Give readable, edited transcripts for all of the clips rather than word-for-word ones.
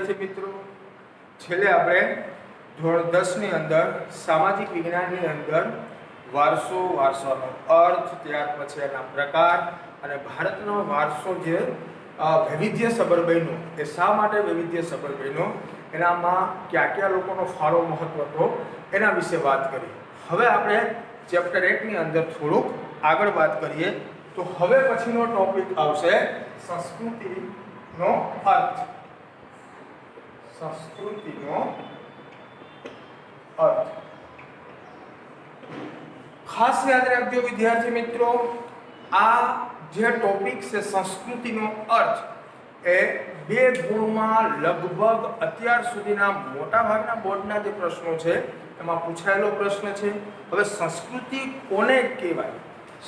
મિત્રો છેલ્લે આપણે ધોરણ 10 ની અંદર સામાજિક વિજ્ઞાનની અંદર વારસાનો અર્થ, ત્યાર પછી એના પ્રકાર અને ભારતનો વારસો જે વૈવિધ્યસભર બન્યો એ શા માટે વૈવિધ્યસભર બન્યો, એનામાં કયા કયા લોકોનો ફાળો મહત્વ હતો એના વિશે વાત કરી. હવે આપણે ચેપ્ટર 1 ની અંદર થોડુંક આગળ વાત કરીએ તો હવે પછીનો ટોપિક આવશે સંસ્કૃતિનો અર્થ. સંસ્કૃતિનો અર્થ ખાસ યાદ રાખજો વિદ્યાર્થી મિત્રો, આ જે ટોપિક છે સંસ્કૃતિનો અર્થ એ 2 ગુણમાં લગભગ અત્યાર સુધીના મોટા ભાગના બોર્ડના જે પ્રશ્નો છે એમાં પૂછાયેલો પ્રશ્ન છે. હવે સંસ્કૃતિ કોને કહેવાય,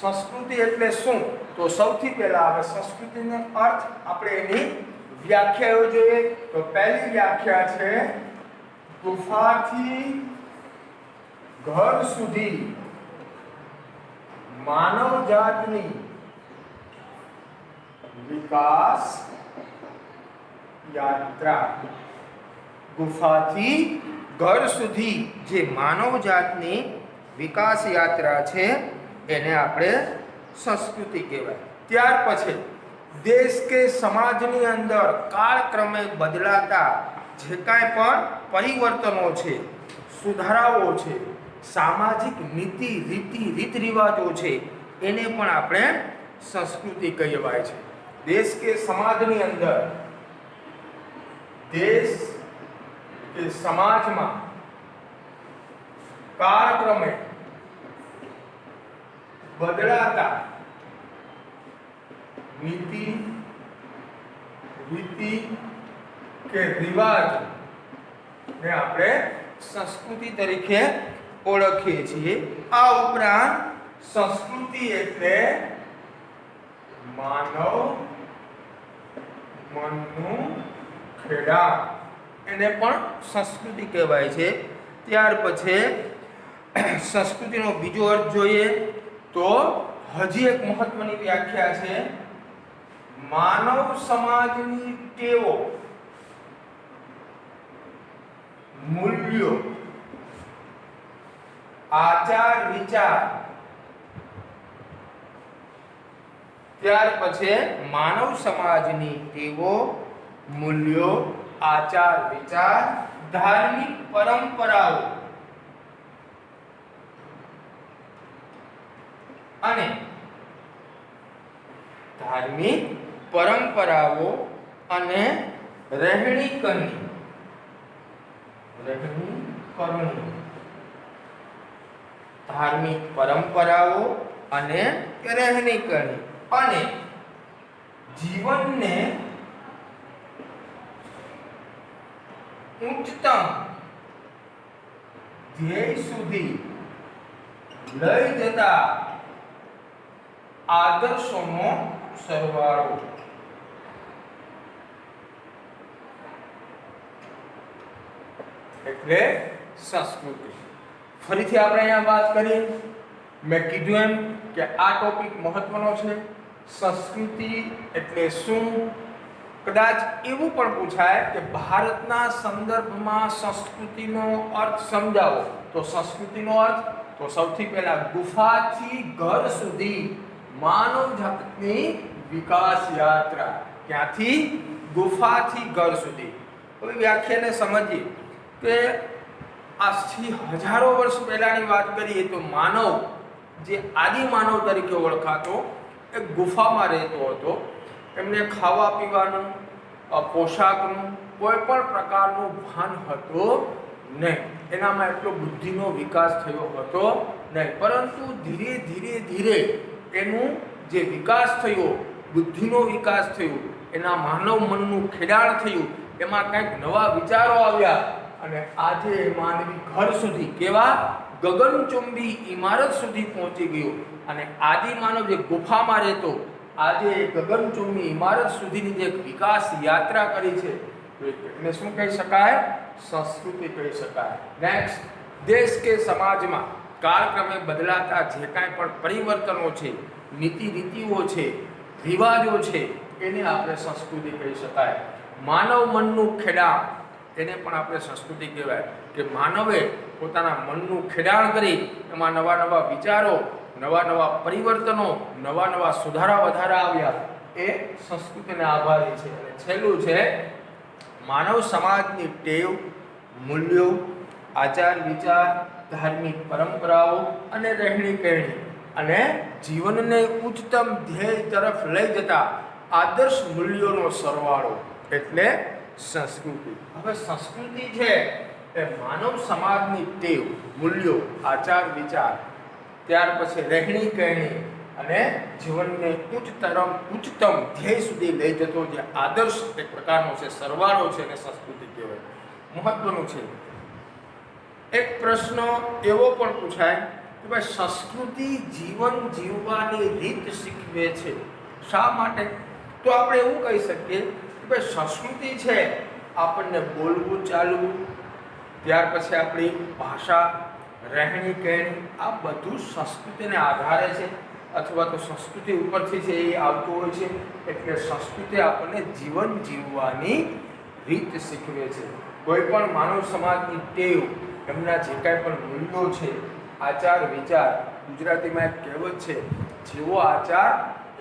સંસ્કૃતિ એટલે શું, તો સૌથી પહેલા હવે સંસ્કૃતિનો અર્થ આપણે એની વ્યાખ્યાઓ જોઈએ. તો પહેલી વ્યાખ્યા છે ગુફાથી ઘર સુધી માનવ જાતની વિકાસ યાત્રા. ગુફાથી ઘર સુધી જે માનવ જાતની વિકાસ યાત્રા છે એને આપણે સંસ્કૃતિ કહેવાય. ત્યાર પછી દેશ કે સમાજની અંદર કાળક્રમે બદલાતા જે કાંઈ પણ પરિવર્તનો છે, સુધારાઓ છે, સામાજિક નીતિ રીત રિવાજો છે એને પણ આપણે સંસ્કૃતિ કહેવાય છે. દેશ કે સમાજની અંદર, દેશ કે સમાજમાં કાળક્રમે બદલાતા નીતિ રીતિ કે રિવાજ ને આપણે સંસ્કૃતિ તરીકે ઓળખીએ છીએ. આ ઉપરાંત સંસ્કૃતિ એટલે માનવ મનનું ખેડાણ, એને પણ સંસ્કૃતિ કહેવાય છે. ત્યાર પછી સંસ્કૃતિનો બીજો અર્થ જોઈએ તો હજી એક મહત્વની વ્યાખ્યા છે માનવ સમાજની ટેવો, મૂલ્યો, આચાર વિચાર. ત્યાર પછી માનવ સમાજની ટેવો, મૂલ્યો, આચાર વિચાર, ધાર્મિક પરંપરાઓ અને ધાર્મિક પરંપરાઓ અને રહેણી કરણી. ધાર્મિક પરંપરાઓ અને રહેણી કરણી અને જીવનને ઉચ્ચતમ ધ્યેય સુધી લઈ જતા આદર્શોનો સરવાળો. એટલે સંસ્કૃતિ. ફરીથી આપણે અહીંયા વાત કરીએ, મેં કીધું એમ કે આ ટોપિક મહત્વનો છે. સંસ્કૃતિ એટલે શું? કદાચ એવું પણ પૂછાય કે ભારતના સંદર્ભમાં સંસ્કૃતિનો અર્થ સમજાવો. તો સંસ્કૃતિનો અર્થ તો સૌથી પહેલા ગુફાથી ઘર સુધી માનવ જાતની વિકાસ યાત્રા. ક્યાંથી? ગુફાથી ઘર સુધી. હવે વ્યાખ્યાને સમજીએ કે આજથી હજારો વર્ષ પહેલાની વાત કરીએ તો માનવ જે આદિ માનવ તરીકે ઓળખાતો એ ગુફામાં રહેતો હતો. એમને ખાવા પીવાનું, પોશાકનું કોઈ પણ પ્રકારનું ભાન હતું નહીં. એનામાં એટલો બુદ્ધિનો વિકાસ થયો હતો નહીં. પરંતુ ધીરે ધીરે એનું જે વિકાસ થયો, બુદ્ધિનો વિકાસ થયો, એના માનવ મનનું ખેડાણ થયું, એમાં કંઈક નવા વિચારો આવ્યા અને આજે માનવી ઘર સુધી, કેવા ગગનચુંબી ઇમારત સુધી પહોંચી ગયો. અને આદિ માનવ જે ગુફામાં રહેતો આજે ગગનચુંબી ઇમારત સુધીની જે વિકાસ યાત્રા કરી છે એને શું કહી શકાય? સંસ્કૃતિ કહી શકાય. નેક્સ્ટ, દેશ કે સમાજમાં કાળક્રમે બદલાતા જે કાંઈ પણ પરિવર્તનો છે, નીતિ રીતિઓ છે, રિવાજો છે, એને આપણે સંસ્કૃતિ કહી શકાય. માનવ મનનું ખેડાણ, એને પણ આપણે સંસ્કૃતિ કહેવાય કે માનવે પોતાના મનનું ખેડાણ કરી એમાં નવા નવા વિચારો, નવા નવા પરિવર્તનો, નવા નવા સુધારા વધારા આવ્યા, એ સંસ્કૃતિને આભારી છે. અને છેલ્લું છે માનવ સમાજની ટેવ, મૂલ્યો, આચાર વિચાર, ધાર્મિક પરંપરાઓ અને રહેણી કહેણી અને જીવનને ઉચ્ચતમ ધ્યેય તરફ લઈ જતા આદર્શ મૂલ્યોનો સરવાળો એટલે સંસ્કૃતિ. હવે સંસ્કૃતિ છે એ માનવ સમાજની ટેવ, મૂલ્યો, આચાર વિચાર, ત્યાર પછી રહેણી કહેણી અને જીવનને ઉચ્ચતમ ધ્યેય સુધી લઈ જતો જે આદર્શ એક પ્રકારનો છે, સરવાળો છે, એને સંસ્કૃતિ કહેવાય. મહત્વનું છે. એક પ્રશ્ન એવો પણ પૂછાય કે ભાઈ સંસ્કૃતિ જીવન જીવવાની રીત શીખવે છે. શા માટે? તો આપણે એવું કહી શકીએ કે ભાઈ સંસ્કૃતિ છે આપણને બોલવું, ચાલવું, ત્યાર પછી આપણી ભાષા, રહેણી કહેણી, આ બધું સંસ્કૃતિને આધારે છે અથવા તો સંસ્કૃતિ ઉપરથી છે એ આવતું હોય છે. એટલે સંસ્કૃતિ આપણને જીવન જીવવાની રીત શીખવે છે. કોઈ પણ માનવ સમાજની ટેવ, એમના જે કાંઈ પણ મૂલ્યો છે, આચાર વિચાર, ગુજરાતીમાં એક કહેવત છે, જેવો આચાર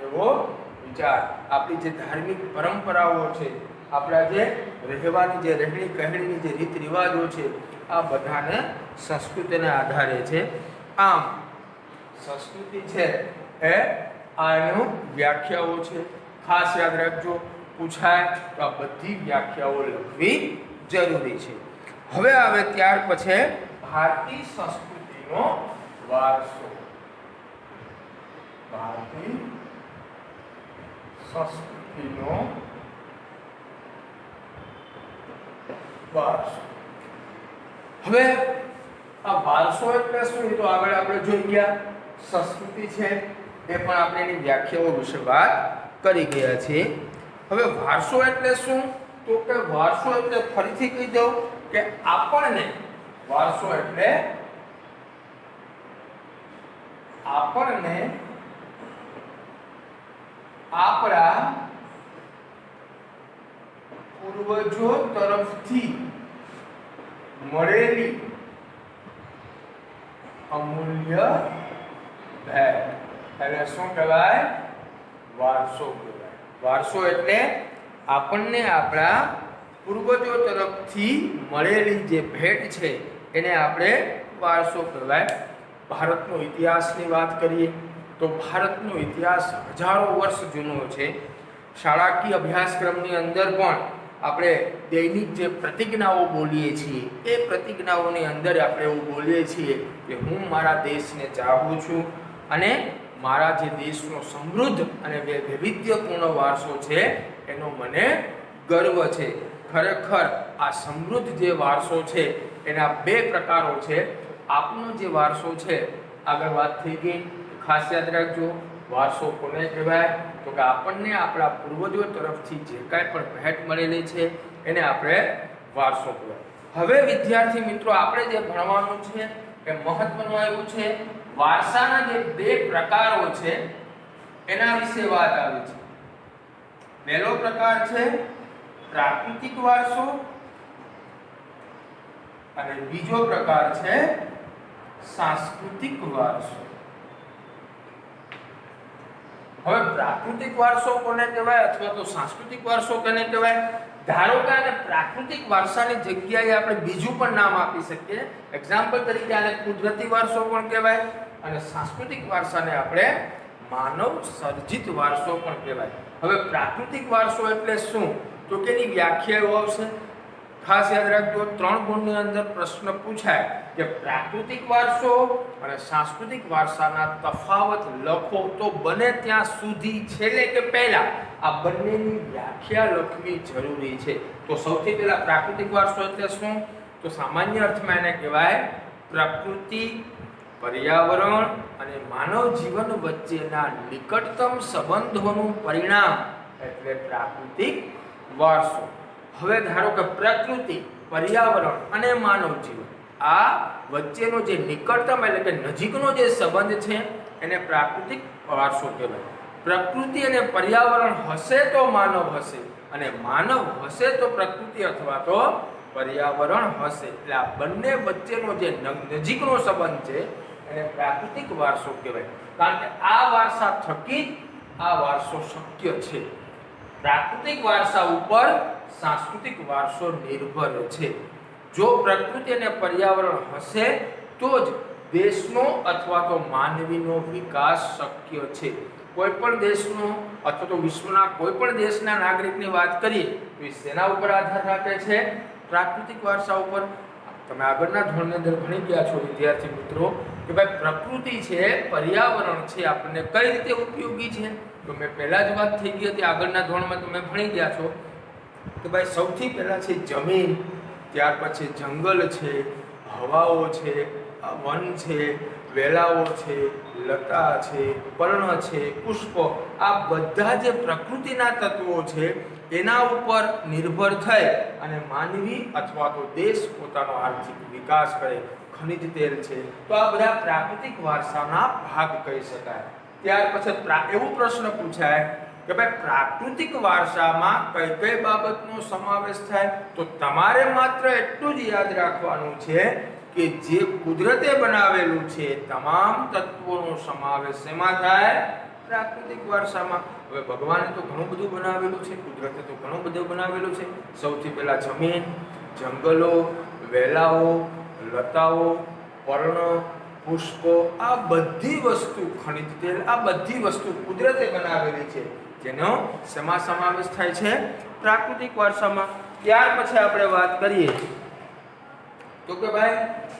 એવો વિચાર. આપણી જે ધાર્મિક પરંપરાઓ છે, આપણા જે રહેવાની જે રહેણી કહેણીની જે રીત રિવાજો છે, આ બધાને સંસ્કૃતિને આધારે છે. આમ સંસ્કૃતિ છે એ આનું વ્યાખ્યાઓ છે. ખાસ યાદ રાખજો, પૂછાય તો આ બધી વ્યાખ્યાઓ લખવી જરૂરી છે. હવે આવે ત્યાર પછી ભારતીય સંસ્કૃતિનો વારસો. ભારતીય સંસ્કૃતિનો વારસો. હવે આ વારસો એટલે શું? તો આગળ આપણે જોઈ ગયા. સંસ્કૃતિ છે એ પણ આપણે એની વ્યાખ્યાઓ વિશે વાત કરી ગયા છીએ. હવે વારસો એટલે શું? તો કે વારસો એટલે ફરીથી કહી દઉં કે આપણને વારસો એટલે આપણને આપણા પૂર્વજો તરફથી મળેલી અમૂલ્ય ભેટ એટલે શું કહેવાય? વારસો કહેવાય. વારસો એટલે આપણને આપણા પૂર્વજો તરફથી મળેલી જે ભેટ છે એને આપણે વારસો કહેવાય. ભારતનો ઇતિહાસની વાત કરીએ તો ભારતનો ઇતિહાસ હજારો વર્ષ જૂનો છે. શાળાકીય અભ્યાસક્રમની અંદર પણ આપણે દૈનિક જે પ્રતિજ્ઞાઓ બોલીએ છીએ, એ પ્રતિજ્ઞાઓની અંદર આપણે એવું બોલીએ છીએ કે હું મારા દેશને ચાહું છું અને મારા જે દેશનો સમૃદ્ધ અને વૈવિધ્યપૂર્ણ વારસો છે એનો મને ગર્વ છે. ખરેખર આ સમૃદ્ધ જે વારસો છે એના બે પ્રકારો છે. આપનો જે વારસો છે, આગળ વાત થઈ ગઈ, ખાસ યાદ રાખજો. વારસો કોને કહેવાય? તો કે આપણને આપણા પૂર્વજો તરફથી જે કાંઈ પણ ભેટ મળેલી છે એને આપણે વારસો કહેવાય. હવે વિદ્યાર્થી મિત્રો, આપણે જે ભણવાનું છે એ મહત્વનું એવું છે, વારસાના જે બે પ્રકારો છે એના વિશે વાત આવે છે. પહેલો પ્રકાર છે પ્રાકૃતિક વારસો અને બીજો પ્રકાર છે સાંસ્કૃતિક વારસો. હવે પ્રાકૃતિક વારસો કોને કહેવાય અથવા તો સાંસ્કૃતિક વારસો કોને કહેવાય? ધારો કે આને પ્રાકૃતિક વારસાની જગ્યાએ આપણે બીજું પણ નામ આપી શકીએ. એક્ઝામ્પલ તરીકે આને કુદરતી વારસો પણ કહેવાય અને સાંસ્કૃતિક વારસાને આપણે માનવ સર્જિત વારસો પણ કહેવાય. હવે પ્રાકૃતિક વારસો એટલે શું? તો કે એની વ્યાખ્યાઓ આવશે. ખાસ યાદ રાખજો, 3 ગુણની અંદર પ્રશ્ન પૂછાય કે પ્રાકૃતિક વારસો અને સાંસ્કૃતિક વારસાના તફાવત લખો, તો બને ત્યાં સુધી છેલ્લે કે પહેલા આ બંનેની વ્યાખ્યા લખવી જરૂરી છે. તો સૌથી પહેલા પ્રાકૃતિક વારસો એટલે શું? તો સામાન્ય અર્થમાં એને કહેવાય પ્રકૃતિ, પર્યાવરણ અને માનવ જીવન વચ્ચેના નિકટતમ સંબંધોનું પરિણામ એટલે પ્રાકૃતિક વારસો. હવે ધારો કે પ્રકૃતિ, પર્યાવરણ અને માનવ જીવન આ વચ્ચેનો જે નિકટતમ એટલે કે નજીકનો જે સંબંધ છે એને પ્રાકૃતિક વારસો કહેવાય. પ્રકૃતિ અને પર્યાવરણ હશે તો માનવ હશે અને માનવ હશે તો પ્રકૃતિ અથવા તો પર્યાવરણ હશે. એટલે આ બંને વચ્ચેનો જે નજીકનો સંબંધ છે એને પ્રાકૃતિક વારસો કહેવાય. કારણ કે આ વારસા થકી જ આ વારસો શક્ય છે. પ્રાકૃતિક વારસા ઉપર સાંસ્કૃતિક વારસો નિર્ભર છે. જો પ્રકૃતિ અને પર્યાવરણ હશે તો જ દેશનો અથવા તો માનવીનો વિકાસ શક્ય છે. કોઈ પણ દેશનો અથવા તો વિશ્વના કોઈ પણ દેશના નાગરિકની વાત કરીએ તો એ શેના ઉપર આધાર રાખે છે? પ્રાકૃતિક વારસા ઉપર. તમે આગળના ધોરણની અંદર ભણી ગયા છો વિદ્યાર્થી મિત્રો કે ભાઈ પ્રકૃતિ છે, પર્યાવરણ છે, આપણને કઈ રીતે ઉપયોગી છે. તો મેં પહેલા જ વાત થઈ ગઈ હતી, આગળના ધોરણમાં તમે ભણી ગયા છો કે ભાઈ સૌથી પહેલા છે જમીન, ત્યાર પછી જંગલ છે, હવાઓ છે, વન છે, વેલાઓ છે, લતા છે, પર્ણ છે, પુષ્પો, આ બધા જે પ્રકૃતિના તત્વો છે એના ઉપર નિર્ભર થઈ અને માનવી અથવા તો દેશ પોતાનો આર્થિક વિકાસ કરે. ખનિજ તેલ છે, તો આ બધા પ્રાકૃતિક વારસાના ભાગ કહી શકાય. ત્યાર પછી એવો પ્રશ્ન પૂછાય કે ભાઈ પ્રાકૃતિક વારસામાં કઈ કઈ બાબતનો સમાવેશ થાય? તો તમારે માત્ર એટલું જ યાદ રાખવાનું છે કે જે કુદરતે બનાવેલું છે તમામ તત્વોનો સમાવેશ શેમાં થાય? પ્રાકૃતિક વારસામાં. હવે ભગવાને તો ઘણું બધું બનાવેલું છે, કુદરતે તો ઘણું બધું બનાવેલું છે. સૌથી પહેલા જમીન, જંગલો, વેલાઓ, લતાઓ, પર્ણ, પુષ્પો, આ બધી વસ્તુ, ખનિજ તેલ, આ બધી વસ્તુ કુદરતે બનાવેલી છે જેનો શેમાં સમાવેશ થાય છે? પ્રાકૃતિક વારસામાં. ત્યાર પછી આપણે વાત કરીએ તો કે ભાઈ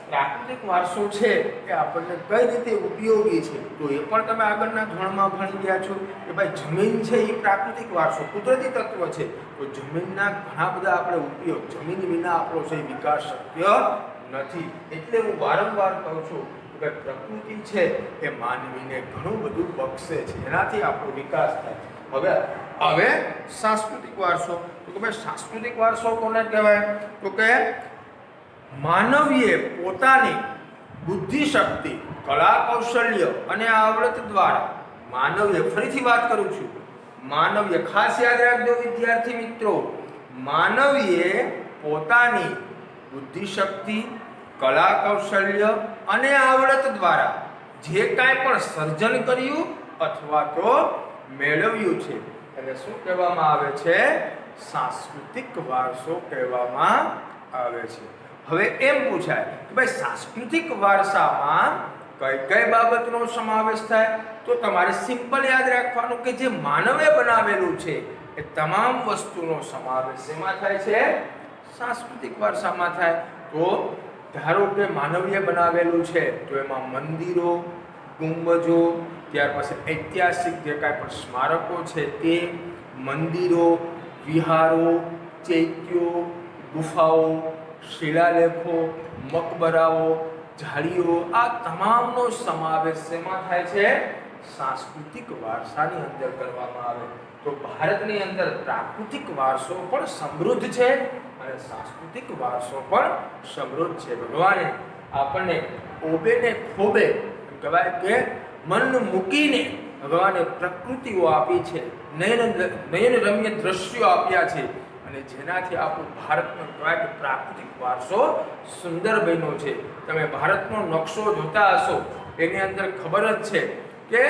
પ્રાકૃતિક વારસો છે એ આપણને કઈ રીતે ઉપયોગી છે. તો એ પણ તમે આગળના ધોરણમાં ભણી ગયા છો કે ભાઈ જમીન છે એ પ્રાકૃતિક વારસો, કુદરતી તત્વ છે. તો જમીનના ઘણા બધા આપણે ઉપયોગ, જમીન વિના આપણો છે વિકાસ શક્ય નથી. એટલે હું વારંવાર કહું છું કે પ્રકૃતિ છે એ માનવીને ઘણું બધું બક્ષે છે, એનાથી આપણો વિકાસ થાય. હવે સાંસ્કૃતિક વારસો. તો કે ભાઈ સાંસ્કૃતિક વારસો કોને કહેવાય? તો કે માનવીએ પોતાની બુદ્ધિ શક્તિ, કલા કૌશલ્ય અને આવડત દ્વારા માનવીએ, ફરીથી વાત કરું છું, માનવીએ, ખાસ યાદ રાખજો વિદ્યાર્થી મિત્રો, માનવીએ પોતાની બુદ્ધિ શક્તિ, કલા કૌશલ્ય અને આવડત દ્વારા જે કાંઈ પણ સર્જન કર્યું અથવા તો મેળવ્યું છે એને શું કહેવામાં આવે છે? સાંસ્કૃતિક વારસો કહેવામાં આવે છે. હવે એમ પૂછાય કે ભાઈ સાંસ્કૃતિક વારસામાં કઈ કઈ બાબતનો સમાવેશ થાય? તો તમારે સિમ્પલ યાદ રાખવાનું કે જે માનવે બનાવેલું છે એ તમામ વસ્તુનો સમાવેશ શેમાં થાય છે? સાંસ્કૃતિક વારસામાં થાય. તો ધારો કે માનવીએ બનાવેલું છે તો એમાં મંદિરો, ગુંબજો, ત્યાર પછી ઐતિહાસિક જે કાંઈ પણ સ્મારકો છે તે, મંદિરો, વિહારો, ચૈત્યો, ગુફાઓ, શિલાલેખો, મકબરાઓ, જાળીઓ, આ તમામનો સમાવેશ શેમાં થાય છે? સાંસ્કૃતિક વારસાની અંદર કરવામાં આવે. તો ભારતની અંદર પ્રાકૃતિક વારસો પણ સમૃદ્ધ છે અને સાંસ્કૃતિક વારસો પણ સમૃદ્ધ છે. ભગવાને આપણને ઓબેને ખોબે કહેવાય કે મન મૂકીને ભગવાને પ્રકૃતિઓ આપી છે, નયન રમ્ય દ્રશ્યો આપ્યા છે અને જેનાથી આપણું ભારતનો કહેવાય કે પ્રાકૃતિક વારસો સુંદર બન્યો છે. તમે ભારતનો નકશો જોતા હશો એની અંદર ખબર જ છે કે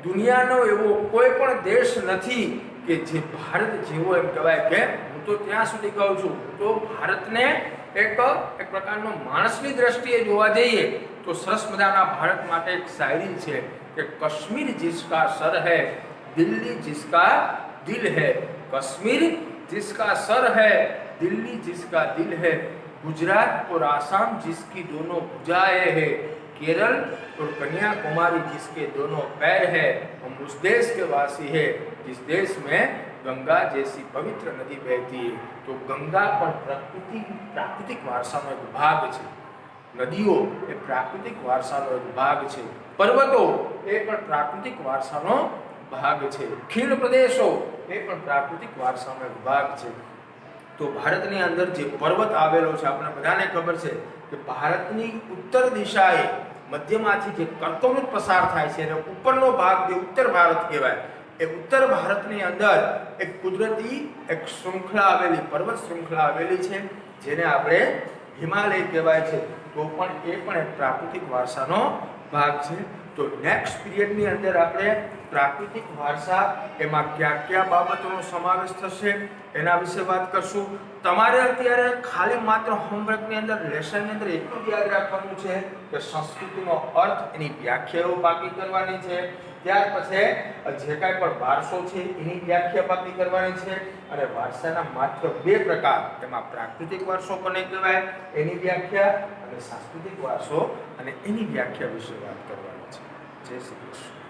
દુનિયાનો એવો કોઈ પણ દેશ નથી કે જે ભારત જેવો, એમ કહેવાય કે હું તો ત્યાં સુધી કહું છું તો ભારતને એક પ્રકારનો માણસની દ્રષ્ટિએ જોવા જઈએ તો સરસ મજાના ભારત માટે એક શાયરી છે કે કશ્મીર जिसका सर है, दिल्ली जिसका दिल है, कश्मीर जिसका सर है, दिल्ली जिसका दिल है, गुजरात और आसाम जिसकी दोनों भुजाएं है, केरल और कन्याकुमारी जिसके दोनों पैर है, हम उस देश के वासी है जिस देश में गंगा जैसी पवित्र नदी बहती है. तो गंगा પણ પ્રાકૃતિક વારસાનો એક ભાગ છે. નદીઓ એ પ્રાકૃતિક વારસાનો એક ભાગ છે. પર્વતો એ પણ પ્રાકૃતિક વારસાનો ભાગ છે. ખીણ પ્રદેશો એ પણ પ્રાકૃતિક વારસાનો એક ભાગ છે. તો ભારતની અંદર જે પર્વત આવેલો છે આપણે બધાને ખબર છે કે ભારતની ઉત્તર દિશાએ મધ્યમાંથી જે કર્કવૃત પસાર થાય છે અને ઉપરનો ભાગ જે ઉત્તર ભારત કહેવાય એ ઉત્તર ભારતની અંદર એક કુદરતી એક શૃંખલા આવેલી, પર્વત શૃંખલા આવેલી છે, જેને આપણે હિમાલય કહેવાય છે. તો પણ એ પણ એક પ્રાકૃતિક વારસાનો ભાગ છે. તો નેક્સ્ટ પીરિયડની અંદર આપણે પ્રાકૃતિક વારસા એમાં કયા કયા બાબતોનો સમાવેશ થશે એના વિશે વાત કરશું. તમારે અત્યારે ખાલી માત્ર હોમવર્કની અંદર, લેસનની અંદર એટલું જ યાદ રાખવાનું છે કે સંસ્કૃતિનો અર્થ, એની વ્યાખ્યાઓ પાકી કરવાની છે. ત્યાર પછી જે કાંઈ પણ વારસો છે એની વ્યાખ્યા પાકી કરવાની છે. અને વારસાના માત્ર 2 પ્રકાર, એમાં પ્રાકૃતિક વારસો કોને કહેવાય એની વ્યાખ્યા, અને સાંસ્કૃતિક વારસો અને એની વ્યાખ્યા વિશે વાત કરવાની છે. જય શ્રી કૃષ્ણ.